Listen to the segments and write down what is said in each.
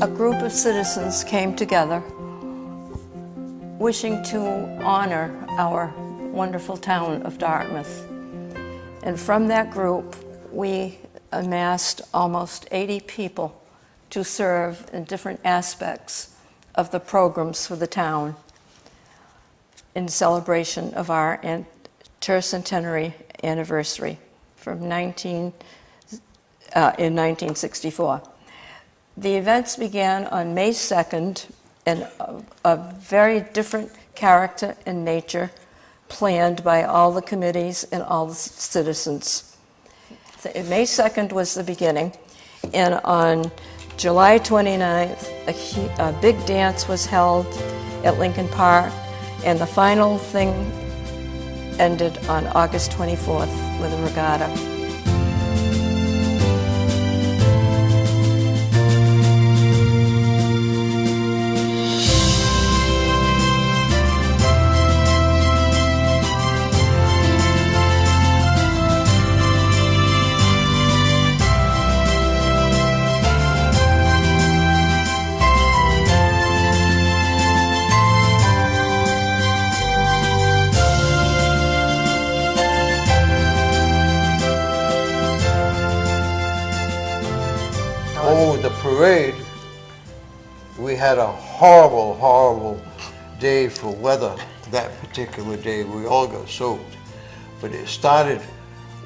a group of citizens came together wishing to honor our wonderful town of Dartmouth. And from that group, we amassed almost 80 people to serve in different aspects of the programs for the town in celebration of our tercentenary anniversary in 1964. The events began on May 2nd and a very different character and nature planned by all the committees and all the citizens. May 2nd was the beginning, and on July 29th, a big dance was held at Lincoln Park, and the final thing ended on August 24th with a regatta. Oh, the parade, we had a horrible, horrible day for weather that particular day. We all got soaked. But it started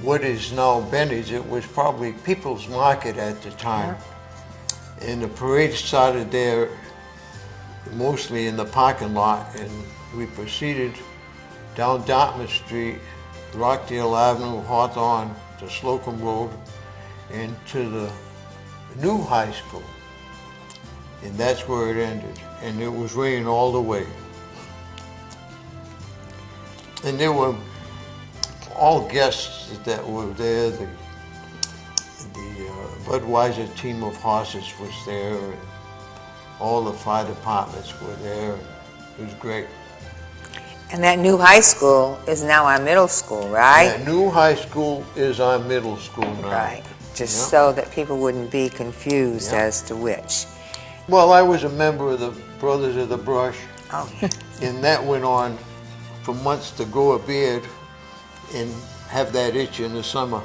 what is now Benny's. It was probably People's Market at the time. And the parade started there, mostly in the parking lot, and we proceeded down Dartmouth Street, Rockdale Avenue, Hawthorne, to Slocum Road, and to the new high school, and that's where it ended. And it was raining all the way. And there were all guests that were there. The Budweiser team of horses was there, and all the fire departments were there. It was great. And that new high school is now our middle school, right? That new high school is our middle school now. Right. Just so that people wouldn't be confused as to which. Well, I was a member of the Brothers of the Brush, and that went on for months to grow a beard and have that itch in the summer.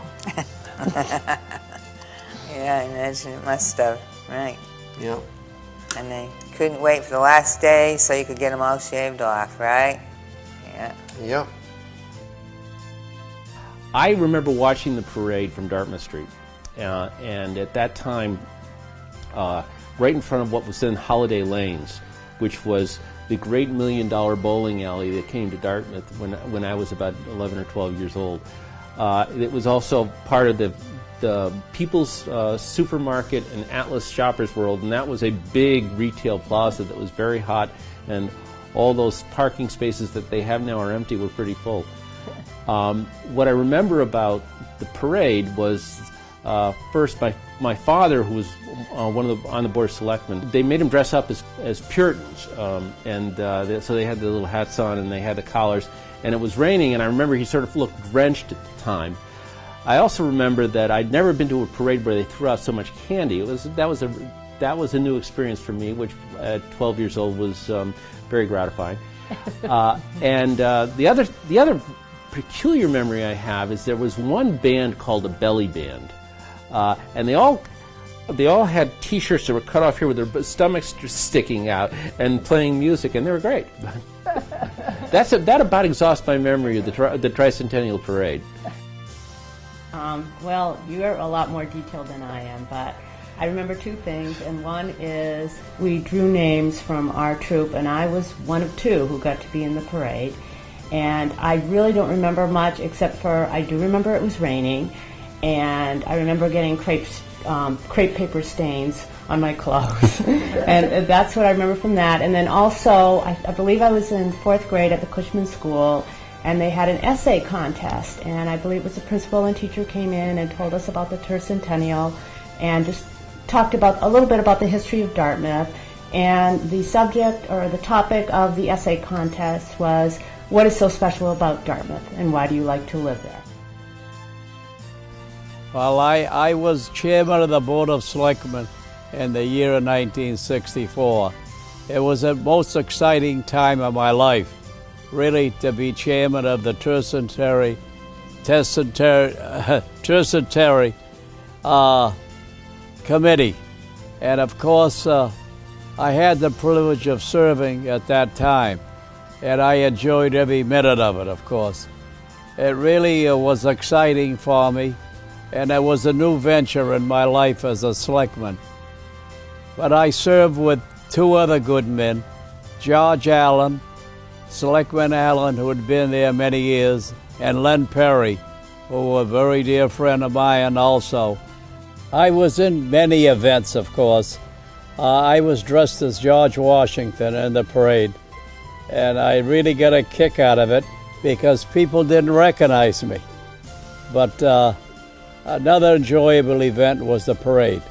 Yeah, I imagine it must have, right. Yeah. And they couldn't wait for the last day so you could get them all shaved off, right? Yeah. Yeah. I remember watching the parade from Dartmouth Street. And at that time, right in front of what was then Holiday Lanes, which was the great $1 million bowling alley that came to Dartmouth when I was about 11 or 12 years old. It was also part of the People's Supermarket and Atlas Shoppers World, and that was a big retail plaza that was very hot, and all those parking spaces that they have now are empty were pretty full. What I remember about the parade was first, my father, who was on the board of selectmen, they made him dress up as Puritans, so they had the little hats on and they had the collars, and it was raining, and I remember he sort of looked drenched at the time. I also remember that I'd never been to a parade where they threw out so much candy. That was a new experience for me, which at 12 years old was very gratifying. The other peculiar memory I have is there was one band called a belly band. And they all had T-shirts that were cut off here with their stomachs sticking out and playing music, and they were great. That about exhausts my memory of the Tricentennial Parade. Well, you're a lot more detailed than I am, but I remember two things, and one is we drew names from our troop, and I was one of two who got to be in the parade. And I really don't remember much, except for I do remember it was raining, and I remember getting crepe paper stains on my clothes. And that's what I remember from that. And then also, I believe I was in 4th grade at the Cushman School, and they had an essay contest. And I believe it was the principal and teacher came in and told us about the tercentennial and just talked about a little bit about the history of Dartmouth. And the subject or the topic of the essay contest was, what is so special about Dartmouth and why do you like to live there? Well, I was chairman of the Board of Selectmen, in the year of 1964. It was the most exciting time of my life, really, to be chairman of the tercentenary committee. And of course, I had the privilege of serving at that time, and I enjoyed every minute of it, of course. It really was exciting for me, and it was a new venture in my life as a selectman. But I served with two other good men, George Allen, Selectman Allen, who had been there many years, and Len Perry, who was a very dear friend of mine also. I was in many events, of course. I was dressed as George Washington in the parade, and I really got a kick out of it because people didn't recognize me. But another enjoyable event was the parade.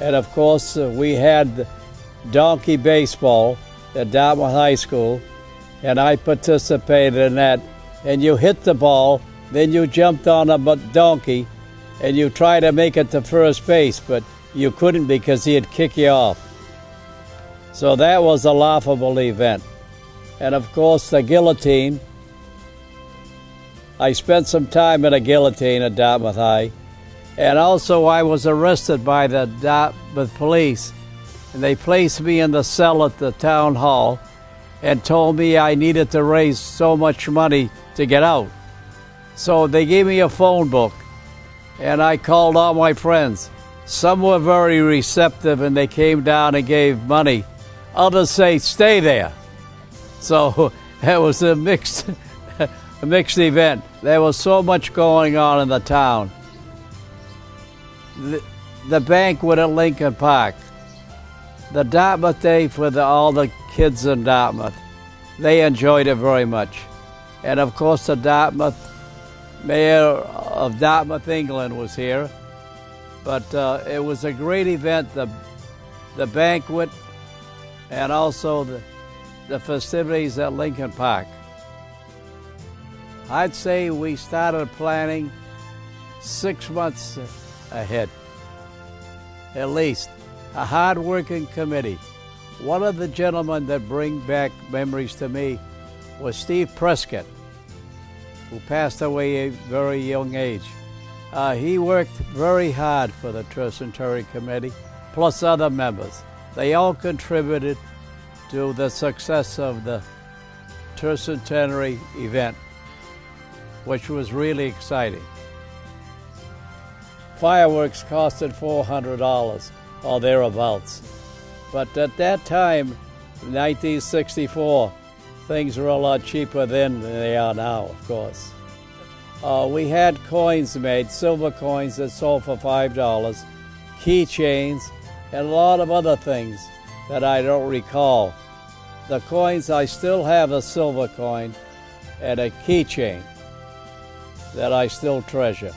And of course, we had donkey baseball at Dartmouth High School, and I participated in that. And you hit the ball, then you jumped on a donkey, and you tried to make it to first base, but you couldn't because he'd kick you off. So that was a laughable event. And of course, the guillotine. I spent some time in a guillotine at Dartmouth High. And also I was arrested by the Dartmouth police, and they placed me in the cell at the town hall and told me I needed to raise so much money to get out. So they gave me a phone book, and I called all my friends. Some were very receptive, and they came down and gave money. Others say, stay there. So it was a mixed event. There was so much going on in the town. The banquet at Lincoln Park, the Dartmouth Day for all the kids in Dartmouth, they enjoyed it very much. And of course, the mayor of Dartmouth, England was here. But it was a great event, the banquet, and also the festivities at Lincoln Park. I'd say we started planning 6 months ahead, at least. A hard-working committee. One of the gentlemen that bring back memories to me was Steve Prescott, who passed away at a very young age. He worked very hard for the tercentenary committee, plus other members. They all contributed to the success of the tercentenary event, which was really exciting. Fireworks costed $400 or thereabouts. But at that time, 1964, things were a lot cheaper then than they are now, of course. We had coins made, silver coins that sold for $5, keychains, and a lot of other things that I don't recall. The coins, I still have a silver coin and a keychain that I still treasure.